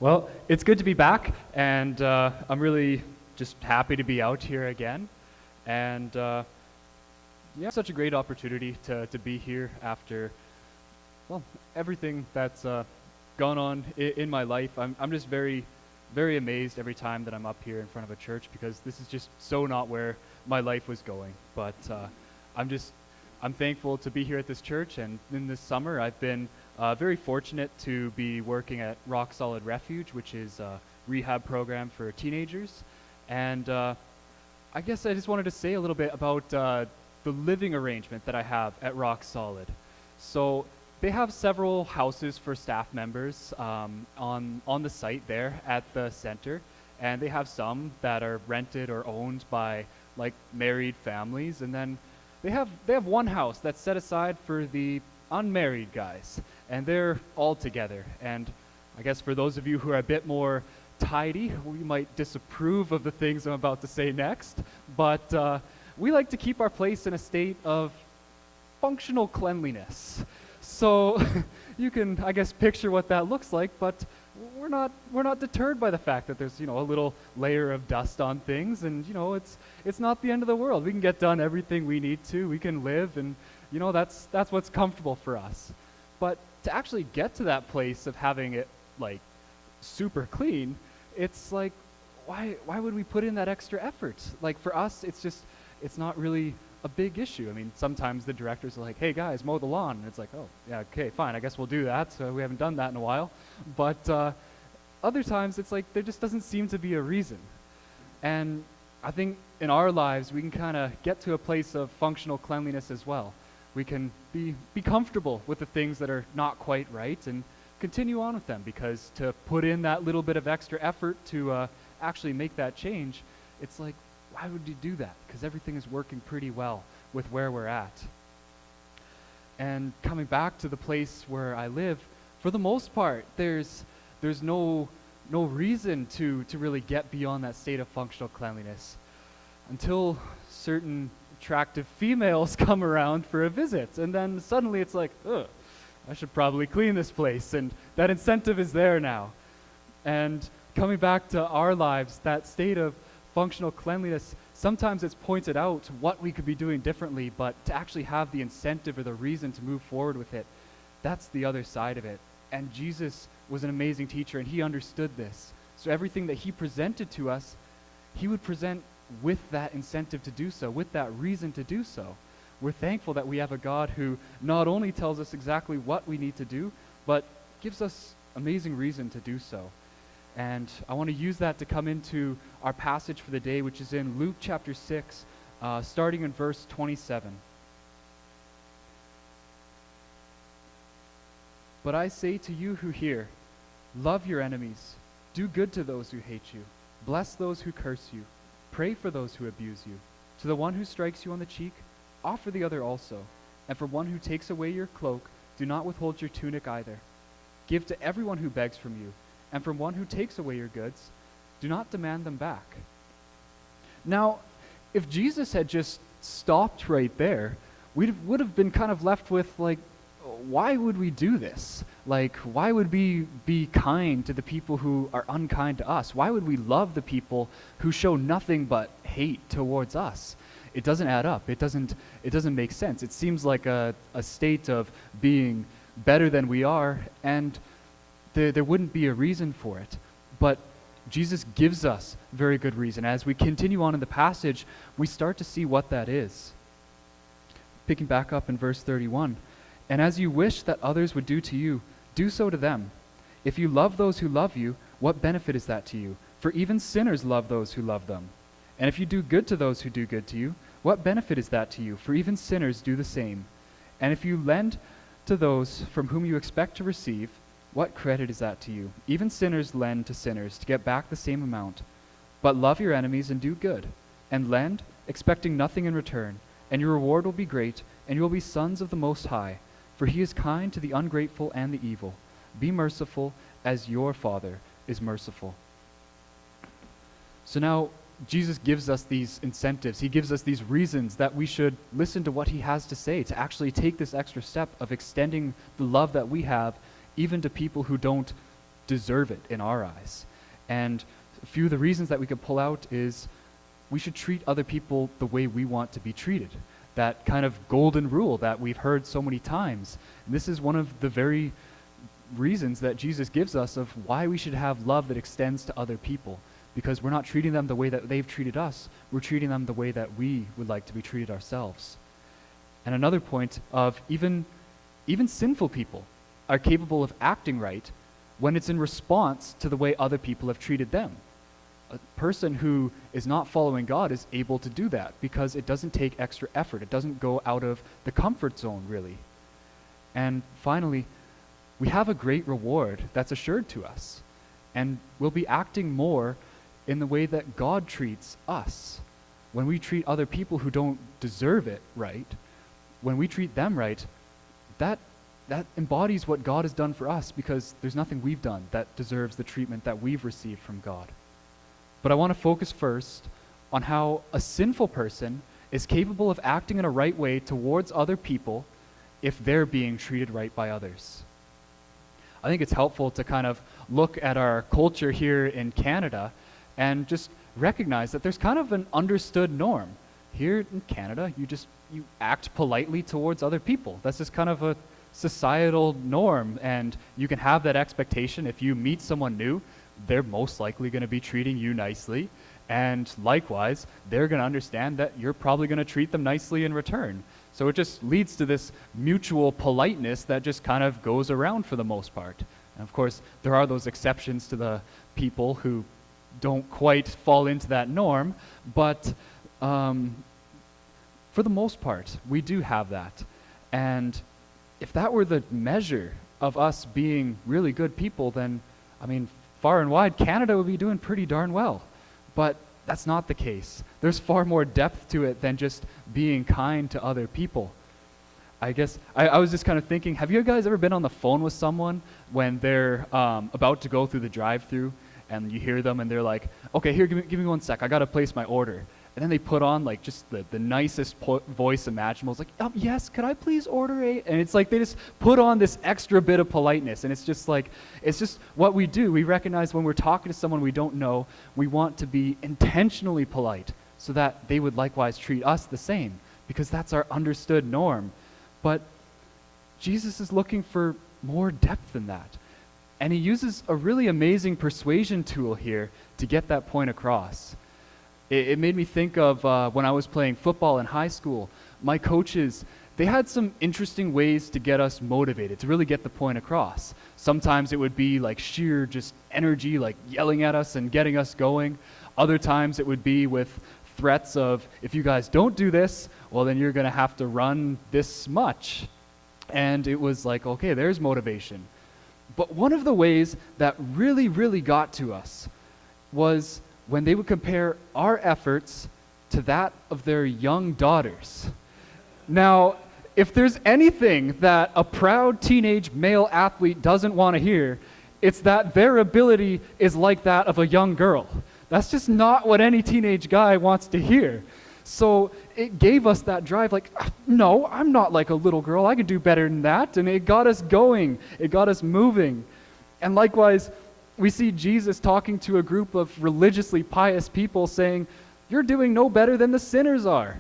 Well, it's good to be back, and I'm really just happy to be out here again. And yeah, such a great opportunity to be here after, well, everything that's gone on in my life. I'm just very, very amazed every time that I'm up here in front of a church because this is just so not where my life was going. But I'm thankful to be here at this church, and in this summer I've been very fortunate to be working at Rock Solid Refuge, which is a rehab program for teenagers. And I guess I just wanted to say a little bit about the living arrangement that I have at Rock Solid. So they have several houses for staff members on the site there at the center, and they have some that are rented or owned by like married families, and then they have one house that's set aside for the unmarried guys, and they're all together. And I guess for those of you who are a bit more tidy, we might disapprove of the things I'm about to say next, but we like to keep our place in a state of functional cleanliness. So you can, I guess, picture what that looks like, but we're not deterred by the fact that there's, a little layer of dust on things, and it's not the end of the world. We can get done everything we need to. We can live, and that's what's comfortable for us. But to actually get to that place of having it like super clean, it's like, why would we put in that extra effort? Like for us, it's not really a big issue. I mean, sometimes the directors are like, hey guys, mow the lawn. And it's like, oh, yeah, okay, fine, I guess we'll do that. So we haven't done that in a while. But other times it's like there just doesn't seem to be a reason. And I think in our lives, we can kind of get to a place of functional cleanliness as well. We can be comfortable with the things that are not quite right and continue on with them, because to put in that little bit of extra effort to actually make that change, it's like, why would you do that? Because everything is working pretty well with where we're at. And coming back to the place where I live, for the most part, there's no reason to really get beyond that state of functional cleanliness until certain attractive females come around for a visit, and then suddenly it's like, ugh, I should probably clean this place, and that incentive is there now. And coming back to our lives, that state of functional cleanliness, sometimes it's pointed out what we could be doing differently, but to actually have the incentive or the reason to move forward with it, that's the other side of it. And Jesus was an amazing teacher, and he understood this. So everything that he presented to us, he would present with that incentive to do so, with that reason to do so. We're thankful that we have a God who not only tells us exactly what we need to do, but gives us amazing reason to do so. And I want to use that to come into our passage for the day, which is in Luke chapter 6, starting in verse 27. But I say to you who hear, love your enemies, do good to those who hate you, bless those who curse you, pray for those who abuse you. To the one who strikes you on the cheek, offer the other also. And for one who takes away your cloak, do not withhold your tunic either. Give to everyone who begs from you, and from one who takes away your goods, do not demand them back. Now, if Jesus had just stopped right there, we would have been kind of left with, like, why would we do this? Like, why would we be kind to the people who are unkind to us? Why would we love the people who show nothing but hate towards us? It doesn't add up. It doesn't make sense. It seems like a state of being better than we are, and there wouldn't be a reason for it. But Jesus gives us very good reason. As we continue on in the passage, we start to see what that is. Picking back up in verse 31. And as you wish that others would do to you, do so to them. If you love those who love you, what benefit is that to you? For even sinners love those who love them. And if you do good to those who do good to you, what benefit is that to you? For even sinners do the same. And if you lend to those from whom you expect to receive, what credit is that to you? Even sinners lend to sinners to get back the same amount. But love your enemies and do good, and lend, expecting nothing in return, and your reward will be great, and you will be sons of the Most High. For he is kind to the ungrateful and the evil. Be merciful as your Father is merciful. So now Jesus gives us these incentives. He gives us these reasons that we should listen to what he has to say, to actually take this extra step of extending the love that we have even to people who don't deserve it in our eyes. And a few of the reasons that we could pull out is we should treat other people the way we want to be treated. That kind of golden rule that we've heard so many times. And this is one of the very reasons that Jesus gives us of why we should have love that extends to other people. Because we're not treating them the way that they've treated us. We're treating them the way that we would like to be treated ourselves. And another point of even sinful people are capable of acting right when it's in response to the way other people have treated them. A person who is not following God is able to do that because it doesn't take extra effort. It doesn't go out of the comfort zone, really. And finally, we have a great reward that's assured to us. And we'll be acting more in the way that God treats us. When we treat other people who don't deserve it right, when we treat them right, that embodies what God has done for us, because there's nothing we've done that deserves the treatment that we've received from God. But I want to focus first on how a sinful person is capable of acting in a right way towards other people if they're being treated right by others. I think it's helpful to kind of look at our culture here in Canada and just recognize that there's kind of an understood norm. Here in Canada, you act politely towards other people. That's just kind of a societal norm, and you can have that expectation. If you meet someone new, they're most likely going to be treating you nicely, and likewise, they're going to understand that you're probably going to treat them nicely in return. So it just leads to this mutual politeness that just kind of goes around for the most part. And of course, there are those exceptions to the people who don't quite fall into that norm, but for the most part, we do have that. And if that were the measure of us being really good people, then, I mean, far and wide, Canada would be doing pretty darn well. But that's not the case. There's far more depth to it than just being kind to other people. I guess I was just kind of thinking, have you guys ever been on the phone with someone when they're about to go through the drive-thru, and you hear them and they're like, okay, here, give me 1 sec, I gotta place my order. And then they put on like just the nicest voice imaginable. It's like, yes, could I please order a? And it's like they just put on this extra bit of politeness. And it's just like, it's just what we do. We recognize when we're talking to someone we don't know, we want to be intentionally polite so that they would likewise treat us the same, because that's our understood norm. But Jesus is looking for more depth than that. And he uses a really amazing persuasion tool here to get that point across. It made me think of when I was playing football in high school. My coaches, they had some interesting ways to get us motivated, to really get the point across. Sometimes it would be like sheer just energy, like yelling at us and getting us going. Other times it would be with threats of, if you guys don't do this, well then you're going to have to run this much. And it was like, okay, there's motivation. But one of the ways that really, really got to us was when they would compare our efforts to that of their young daughters. Now, if there's anything that a proud teenage male athlete doesn't want to hear, it's that their ability is like that of a young girl. That's just not what any teenage guy wants to hear. So it gave us that drive, like, no, I'm not like a little girl. I can do better than that. And it got us going. It got us moving. And likewise, we see Jesus talking to a group of religiously pious people saying, you're doing no better than the sinners are.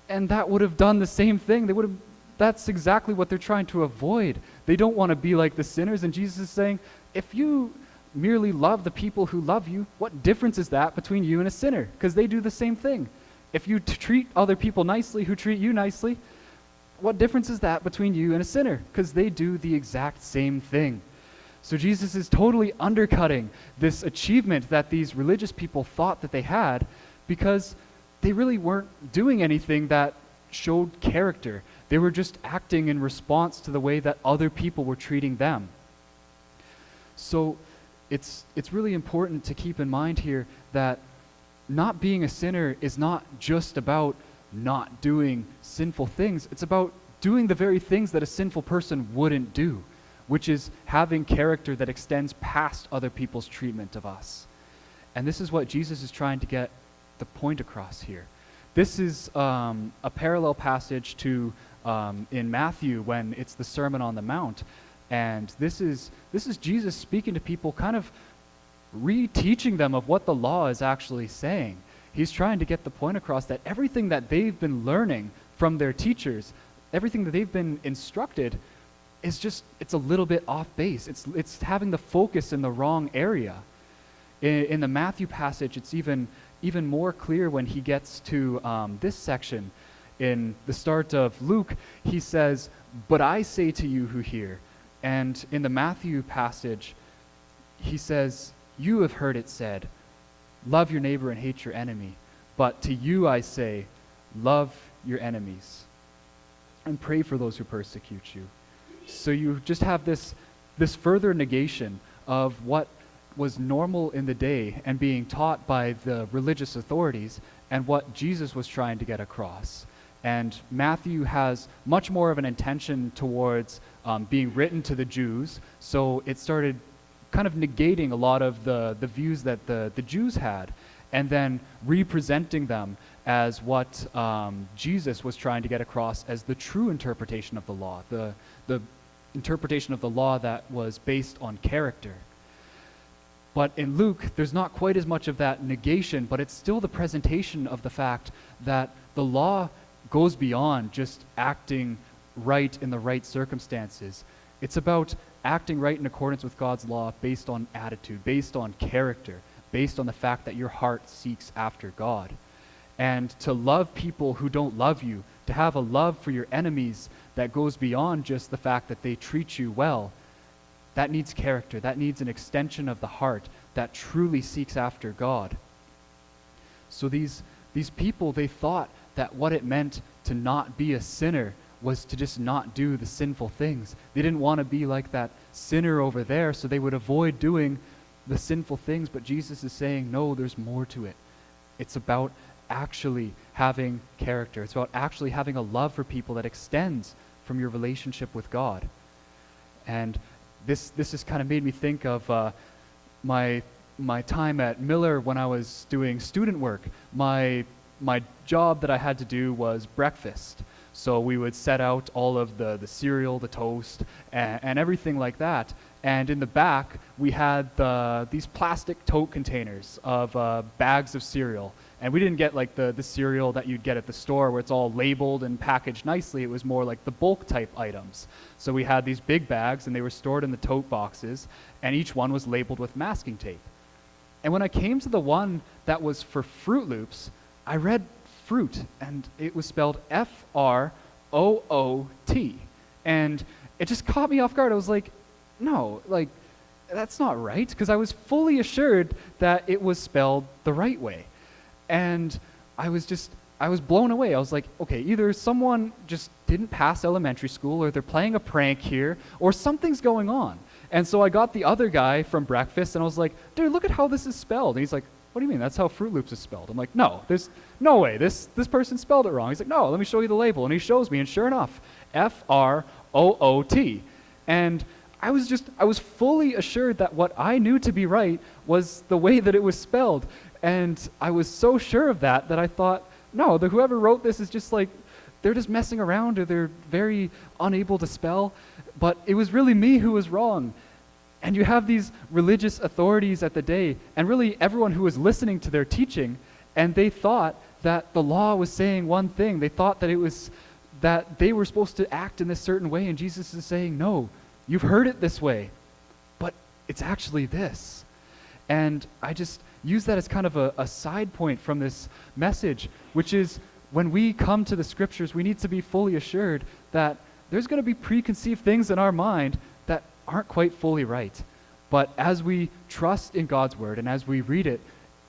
And that would have done the same thing. That's exactly what they're trying to avoid. They don't want to be like the sinners. And Jesus is saying, if you merely love the people who love you, what difference is that between you and a sinner? Because they do the same thing. If you treat other people nicely who treat you nicely, what difference is that between you and a sinner? Because they do the exact same thing. So Jesus is totally undercutting this achievement that these religious people thought that they had, because they really weren't doing anything that showed character. They were just acting in response to the way that other people were treating them. So it's really important to keep in mind here that not being a sinner is not just about not doing sinful things. It's about doing the very things that a sinful person wouldn't do, which is having character that extends past other people's treatment of us. And this is what Jesus is trying to get the point across here. This is a parallel passage to in Matthew when it's the Sermon on the Mount. And this is Jesus speaking to people, kind of reteaching them of what the law is actually saying. He's trying to get the point across that everything that they've been learning from their teachers, everything that they've been instructed, is just, it's a little bit off base. It's having the focus in the wrong area. In the Matthew passage, it's even more clear when he gets to this section. In the start of Luke, he says, "But I say to you who hear." And in the Matthew passage, he says, "You have heard it said, love your neighbor and hate your enemy. But to you I say, love your enemies and pray for those who persecute you." So you just have this further negation of what was normal in the day and being taught by the religious authorities and what Jesus was trying to get across. And Matthew has much more of an intention towards being written to the Jews, so it started kind of negating a lot of the views that the Jews had, and then representing them as what Jesus was trying to get across as the true interpretation of the law, the interpretation of the law that was based on character. But in Luke, there's not quite as much of that negation, but it's still the presentation of the fact that the law goes beyond just acting right in the right circumstances. It's about acting right in accordance with God's law based on attitude, based on character, based on the fact that your heart seeks after God. And to love people who don't love you, to have a love for your enemies that goes beyond just the fact that they treat you well, that needs character. That needs an extension of the heart that truly seeks after God. So these people, they thought that what it meant to not be a sinner was to just not do the sinful things. They didn't want to be like that sinner over there, so they would avoid doing the sinful things. But Jesus is saying, no, there's more to it. It's about actually having character. It's about actually having a love for people that extends from your relationship with God. And this has kind of made me think of my time at Miller when I was doing student work. My job that I had to do was breakfast. So we would set out all of the cereal, the toast, and everything like that. And in the back, we had these plastic tote containers of bags of cereal. And we didn't get like the cereal that you'd get at the store where it's all labeled and packaged nicely. It was more like the bulk type items. So we had these big bags, and they were stored in the tote boxes, and each one was labeled with masking tape. And when I came to the one that was for Fruit Loops, I read fruit, and it was spelled F-R-O-O-T. And it just caught me off guard. I was like, no, like, that's not right, because I was fully assured that it was spelled the right way. And I was blown away. I was like, okay, either someone just didn't pass elementary school, or they're playing a prank here, or something's going on. And so I got the other guy from breakfast, and I was like, dude, look at how this is spelled. And he's like, what do you mean? That's how Fruit Loops is spelled. I'm like, no, there's no way. This person spelled it wrong. He's like, no, let me show you the label. And he shows me, and sure enough, F-R-O-O-T. And I was fully assured that what I knew to be right was the way that it was spelled. And I was so sure of that I thought, no, whoever wrote this is just like, they're just messing around, or they're very unable to spell. But it was really me who was wrong. And you have these religious authorities at the day, and really everyone who was listening to their teaching, and they thought that the law was saying one thing. They thought that it was that they were supposed to act in this certain way, and Jesus is saying, no, you've heard it this way, but it's actually this. And I just use that as kind of a side point from this message, which is when we come to the scriptures, we need to be fully assured that there's going to be preconceived things in our mind that aren't quite fully right. But as we trust in God's word and as we read it,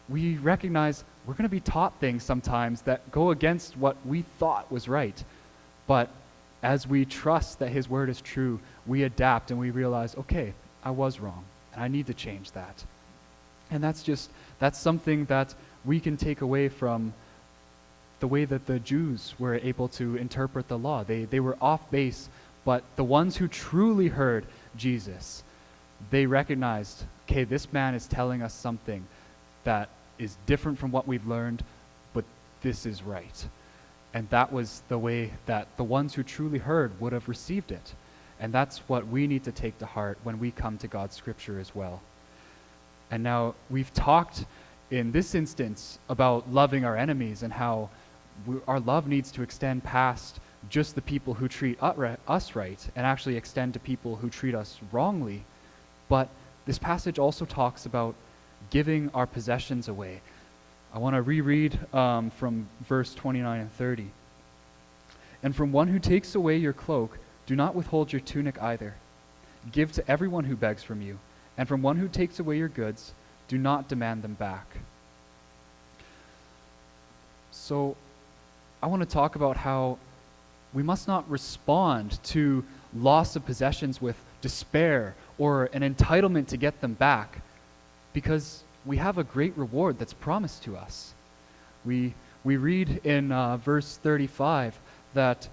we recognize we're going to be taught things sometimes that go against what we thought was right. But as we trust that his word is true, we adapt and we realize, okay, I was wrong and I need to change that. And that's something that we can take away from the way that the Jews were able to interpret the law. They were off base, but the ones who truly heard Jesus, they recognized, okay, this man is telling us something that is different from what we've learned, but this is right. And that was the way that the ones who truly heard would have received it. And that's what we need to take to heart when we come to God's scripture as well. And now we've talked in this instance about loving our enemies and how our love needs to extend past just the people who treat us right and actually extend to people who treat us wrongly. But this passage also talks about giving our possessions away. I want to reread from verse 29 and 30. And from one who takes away your cloak, do not withhold your tunic either. Give to everyone who begs from you, and from one who takes away your goods, do not demand them back. So I want to talk about how we must not respond to loss of possessions with despair or an entitlement to get them back, because we have a great reward that's promised to us. We read in verse 35 that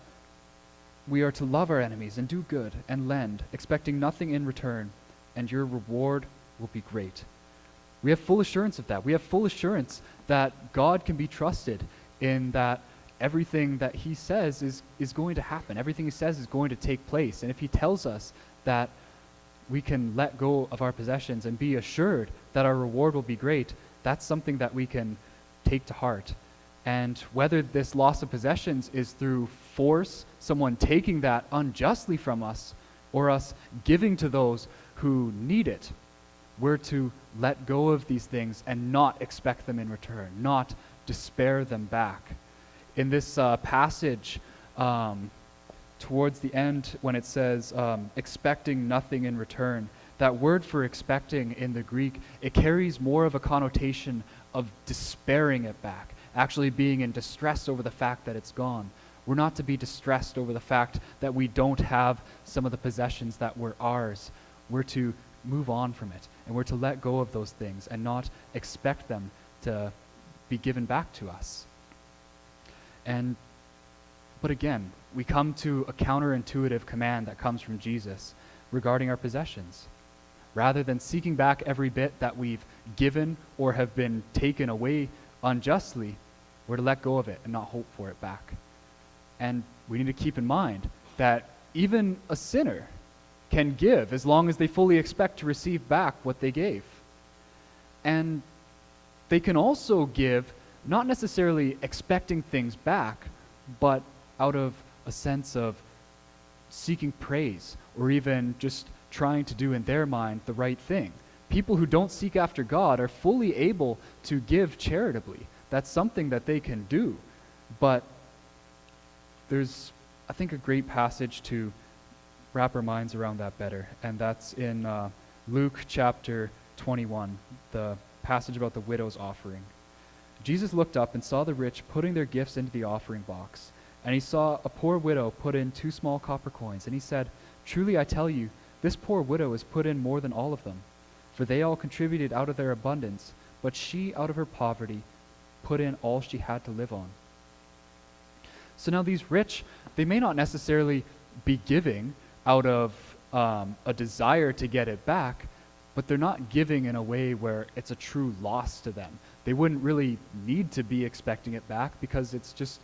we are to love our enemies and do good and lend, expecting nothing in return, and your reward will be great. We have full assurance of that. We have full assurance that God can be trusted in that everything that he says is going to happen. Everything he says is going to take place. And if he tells us that we can let go of our possessions and be assured that our reward will be great, that's something that we can take to heart. And whether this loss of possessions is through force, someone taking that unjustly from us, or us giving to those who need it, we're to let go of these things and not expect them in return, not despair them back. In this passage, towards the end, when it says expecting nothing in return, that word for expecting in the Greek, it carries more of a connotation of despairing it back, actually being in distress over the fact that it's gone. We're not to be distressed over the fact that we don't have some of the possessions that were ours. We're to move on from it, and we're to let go of those things and not expect them to be given back to us. But again, we come to a counterintuitive command that comes from Jesus regarding our possessions. Rather than seeking back every bit that we've given or have been taken away unjustly, we're to let go of it and not hope for it back. And we need to keep in mind that even a sinner can give as long as they fully expect to receive back what they gave. And they can also give not necessarily expecting things back, but out of a sense of seeking praise or even just trying to do in their mind the right thing. People who don't seek after God are fully able to give charitably. That's something that they can do. But there's, I think, a great passage to wrap our minds around that better, and that's in Luke chapter 21, the passage about the widow's offering. Jesus looked up and saw the rich putting their gifts into the offering box, and he saw a poor widow put in 2 small copper coins, and he said, "Truly I tell you, this poor widow has put in more than all of them, for they all contributed out of their abundance, but she out of her poverty put in all she had to live on." So now these rich, they may not necessarily be giving out of a desire to get it back, but they're not giving in a way where it's a true loss to them. They wouldn't really need to be expecting it back because it's just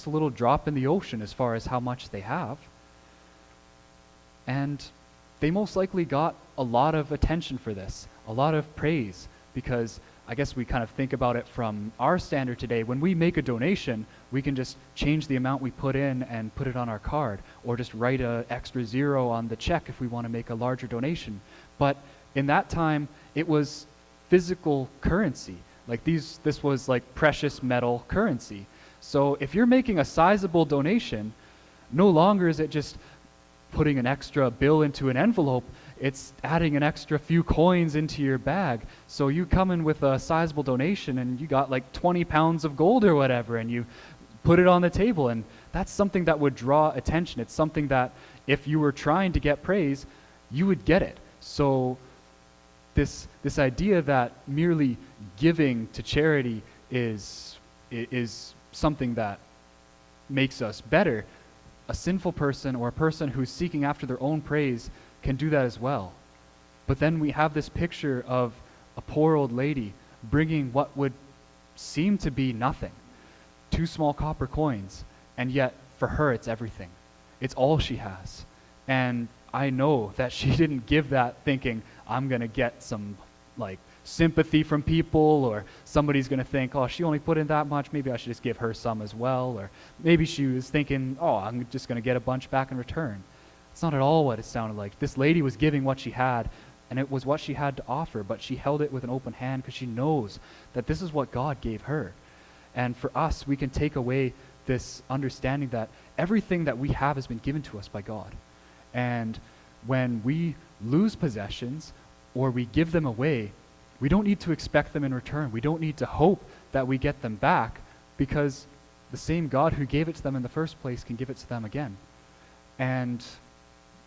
a little drop in the ocean as far as how much they have. And they most likely got a lot of attention for this, a lot of praise, because I guess we kind of think about it from our standard today. When we make a donation, we can just change the amount we put in and put it on our card, or just write an extra 0 on the check if we want to make a larger donation. But in that time, it was physical currency. Like this was like precious metal currency. So if you're making a sizable donation, no longer is it just putting an extra bill into an envelope, it's adding an extra few coins into your bag. So you come in with a sizable donation and you got like 20 pounds of gold or whatever, and you put it on the table, and that's something that would draw attention. It's something that if you were trying to get praise, you would get it. So this idea that merely giving to charity is something that makes us better, a sinful person or a person who's seeking after their own praise can do that as well. But then we have this picture of a poor old lady bringing what would seem to be nothing, 2 small copper coins, and yet for her it's everything. It's all she has. And I know that she didn't give that thinking, I'm going to get some like sympathy from people, or somebody's going to think, oh, she only put in that much, maybe I should just give her some as well. Or maybe she was thinking, oh, I'm just going to get a bunch back in return. It's not at all what it sounded like. This lady was giving what she had, and it was what she had to offer, but she held it with an open hand because she knows that this is what God gave her. And for us, we can take away this understanding that everything that we have has been given to us by God. And when we lose possessions or we give them away, we don't need to expect them in return. We don't need to hope that we get them back, because the same God who gave it to them in the first place can give it to them again. And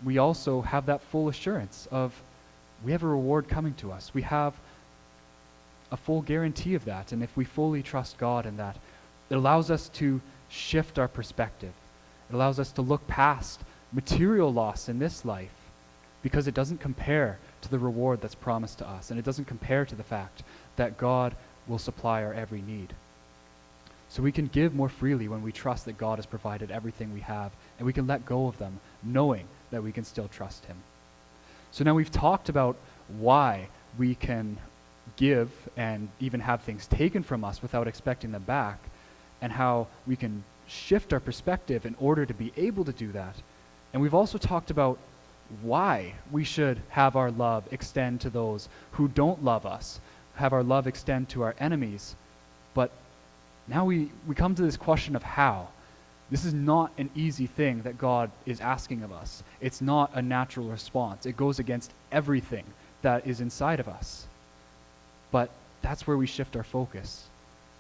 we also have that full assurance of we have a reward coming to us. We have a full guarantee of that. And if we fully trust God in that, it allows us to shift our perspective. It allows us to look past material loss in this life, because it doesn't compare to the reward that's promised to us, and it doesn't compare to the fact that God will supply our every need. So we can give more freely when we trust that God has provided everything we have, and we can let go of them, knowing that we can still trust Him. So now we've talked about why we can give and even have things taken from us without expecting them back, and how we can shift our perspective in order to be able to do that. And we've also talked about why we should have our love extend to those who don't love us, have our love extend to our enemies. But now we come to this question of how. This is not an easy thing that God is asking of us. It's not a natural response. It goes against everything that is inside of us. But that's where we shift our focus.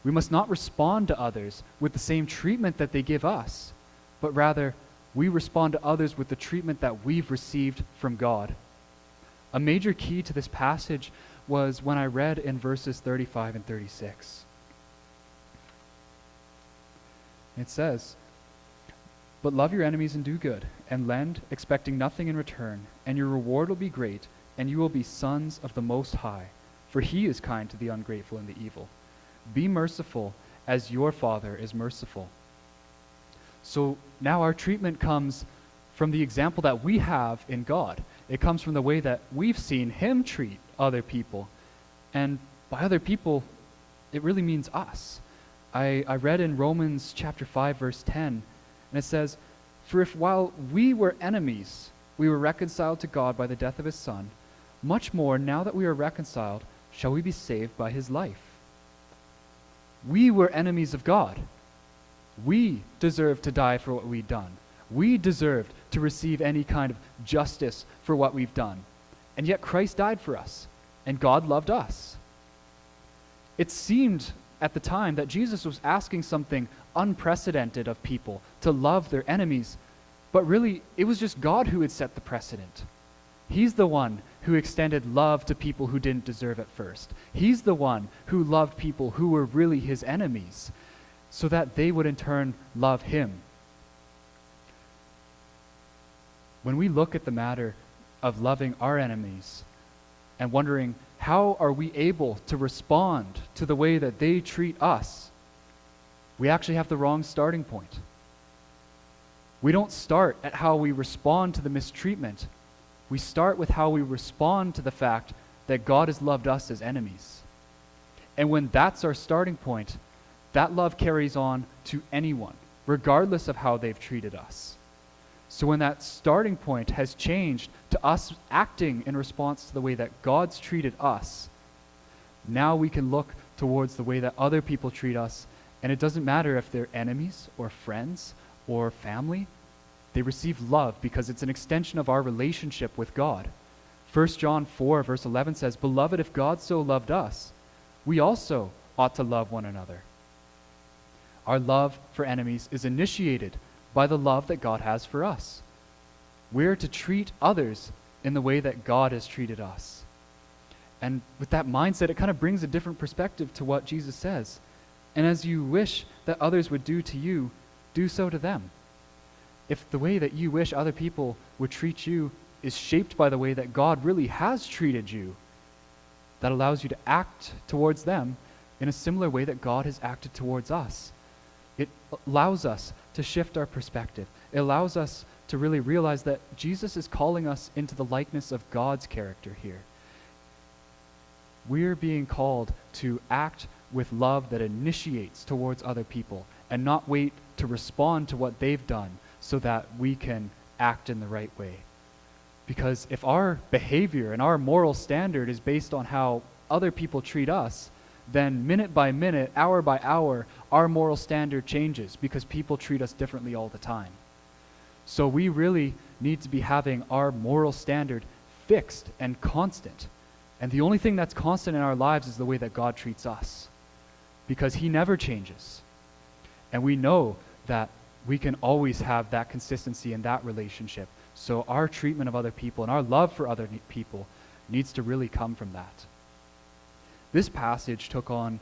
We must not respond to others with the same treatment that they give us, but rather we respond to others with the treatment that we've received from God. A major key to this passage was when I read in verses 35 and 36. It says, "But love your enemies and do good, and lend, expecting nothing in return, and your reward will be great, and you will be sons of the Most High, for He is kind to the ungrateful and the evil. Be merciful as your Father is merciful." So now our treatment comes from the example that we have in God. It comes from the way that we've seen Him treat other people. And by other people, it really means us. I read in Romans chapter 5, verse 10, and it says, "For if while we were enemies, we were reconciled to God by the death of His Son, much more, now that we are reconciled, shall we be saved by His life." We were enemies of God. We deserved to die for what we'd done. We deserved to receive any kind of justice for what we've done. And yet Christ died for us, and God loved us. It seemed at the time that Jesus was asking something unprecedented of people, to love their enemies, but really it was just God who had set the precedent. He's the one who extended love to people who didn't deserve it first. He's the one who loved people who were really His enemies, so that they would in turn love Him. When we look at the matter of loving our enemies and wondering how are we able to respond to the way that they treat us, we actually have the wrong starting point. We don't start at how we respond to the mistreatment. We start with how we respond to the fact that God has loved us as enemies. And when that's our starting point, that love carries on to anyone, regardless of how they've treated us. So when that starting point has changed to us acting in response to the way that God's treated us, now we can look towards the way that other people treat us, and it doesn't matter if they're enemies or friends or family. They receive love because it's an extension of our relationship with God. 1 John 4 verse 11 says, "Beloved, if God so loved us, we also ought to love one another." Our love for enemies is initiated by the love that God has for us. We're to treat others in the way that God has treated us. And with that mindset, it kind of brings a different perspective to what Jesus says. "And as you wish that others would do to you, do so to them." If the way that you wish other people would treat you is shaped by the way that God really has treated you, that allows you to act towards them in a similar way that God has acted towards us. It allows us to shift our perspective. It allows us to really realize that Jesus is calling us into the likeness of God's character here. We're being called to act with love that initiates towards other people and not wait to respond to what they've done so that we can act in the right way. Because if our behavior and our moral standard is based on how other people treat us, then minute by minute, hour by hour, our moral standard changes because people treat us differently all the time. So we really need to be having our moral standard fixed and constant. And the only thing that's constant in our lives is the way that God treats us, because he never changes. And we know that we can always have that consistency in that relationship. So our treatment of other people and our love for other people needs to really come from that. This passage took on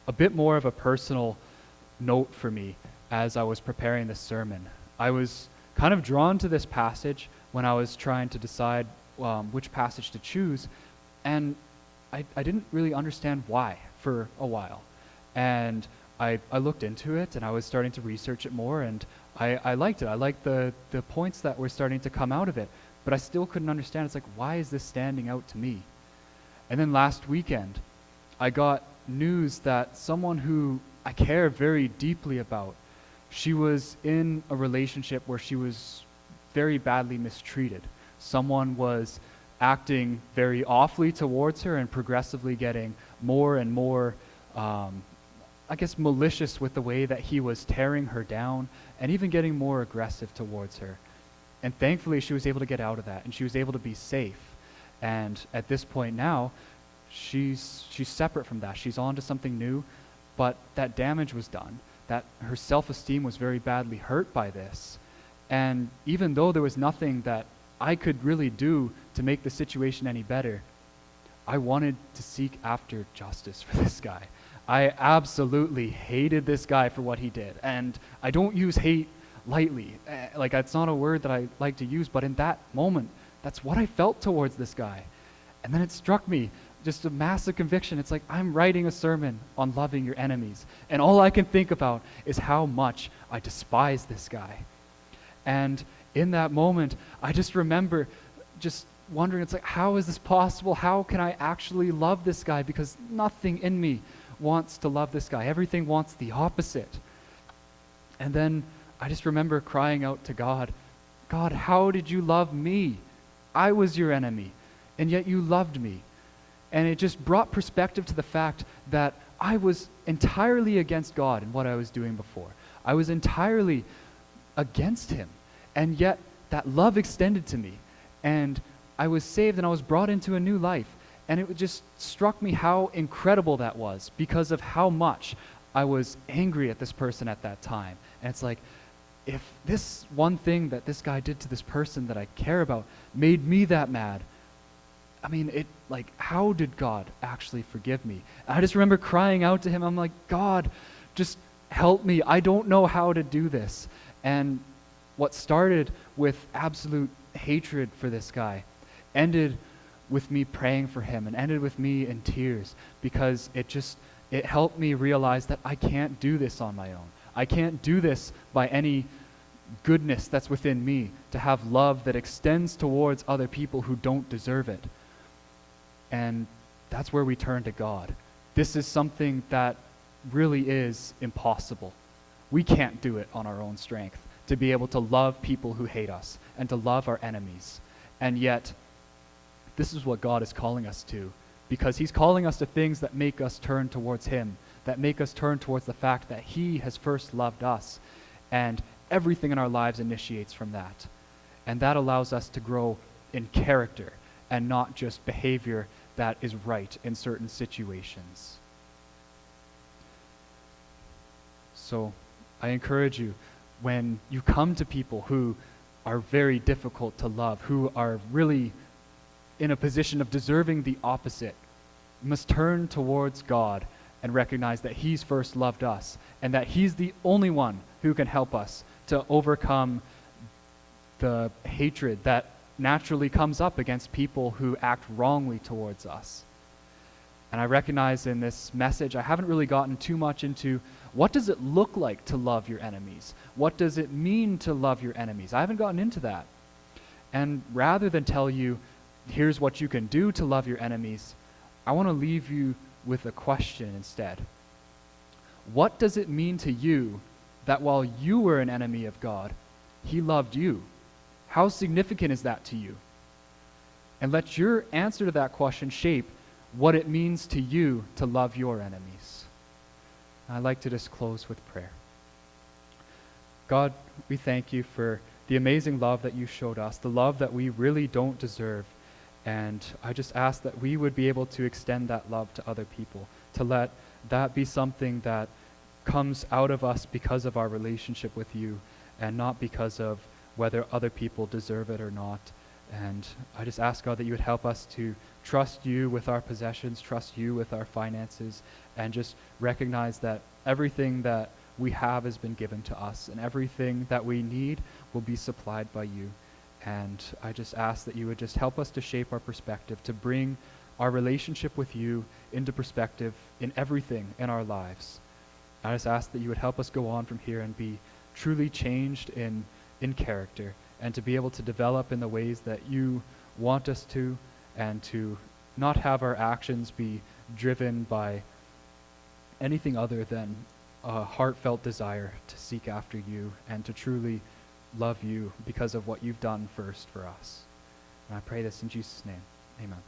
a bit more of a personal note for me as I was preparing this sermon. I was kind of drawn to this passage when I was trying to decide which passage to choose, and I didn't really understand why for a while. And I looked into it, and I was starting to research it more, and I liked it. I liked the points that were starting to come out of it, but I still couldn't understand. It's like, why is this standing out to me? And then last weekend, I got news that someone who I care very deeply about, she was in a relationship where she was very badly mistreated. Someone was acting very awfully towards her and progressively getting more and more, malicious with the way that he was tearing her down and even getting more aggressive towards her. And thankfully, she was able to get out of that and she was able to be safe. And at this point now, she's separate from that. She's on to something new, but that damage was done. That her self-esteem was very badly hurt by this. And even though there was nothing that I could really do to make the situation any better, I wanted to seek after justice for this guy. I absolutely hated this guy for what he did. And I don't use hate lightly. Like, that's not a word that I like to use, but in that moment, that's what I felt towards this guy. And then it struck me, just a massive conviction. It's like, I'm writing a sermon on loving your enemies, and all I can think about is how much I despise this guy. And in that moment, I just remember just wondering, it's like, how is this possible? How can I actually love this guy? Because nothing in me wants to love this guy. Everything wants the opposite. And then I just remember crying out to God, God, how did you love me? I was your enemy, and yet you loved me. And it just brought perspective to the fact that I was entirely against God in what I was doing before. I was entirely against him. And yet that love extended to me. And I was saved and I was brought into a new life. And it just struck me how incredible that was because of how much I was angry at this person at that time. And it's like, if this one thing that this guy did to this person that I care about made me that mad, I mean, how did God actually forgive me? And I just remember crying out to him. I'm like, God, just help me. I don't know how to do this. And what started with absolute hatred for this guy ended with me praying for him and ended with me in tears, because it helped me realize that I can't do this on my own. I can't do this by any goodness that's within me to have love that extends towards other people who don't deserve it. And that's where we turn to God. This is something that really is impossible. We can't do it on our own strength, to be able to love people who hate us and to love our enemies. And yet, this is what God is calling us to, because he's calling us to things that make us turn towards him, that make us turn towards the fact that he has first loved us. And everything in our lives initiates from that. And that allows us to grow in character and not just behavior that is right in certain situations. So I encourage you, when you come to people who are very difficult to love, who are really in a position of deserving the opposite, you must turn towards God and recognize that he's first loved us and that he's the only one who can help us to overcome the hatred that naturally comes up against people who act wrongly towards us. And I recognize in this message, I haven't really gotten too much into what does it look like to love your enemies? What does it mean to love your enemies? I haven't gotten into that. And rather than tell you, here's what you can do to love your enemies, I want to leave you with a question instead. What does it mean to you that while you were an enemy of God, he loved you? How significant is that to you? And let your answer to that question shape what it means to you to love your enemies. I'd like to just close with prayer. God, we thank you for the amazing love that you showed us, the love that we really don't deserve. And I just ask that we would be able to extend that love to other people, to let that be something that comes out of us because of our relationship with you and not because of whether other people deserve it or not. And I just ask, God, that you would help us to trust you with our possessions, trust you with our finances, and just recognize that everything that we have has been given to us, and everything that we need will be supplied by you. And I just ask that you would just help us to shape our perspective, to bring our relationship with you into perspective in everything in our lives. I just ask that you would help us go on from here and be truly changed in character, and to be able to develop in the ways that you want us to, and to not have our actions be driven by anything other than a heartfelt desire to seek after you and to truly love you because of what you've done first for us. And I pray this in Jesus' name. Amen.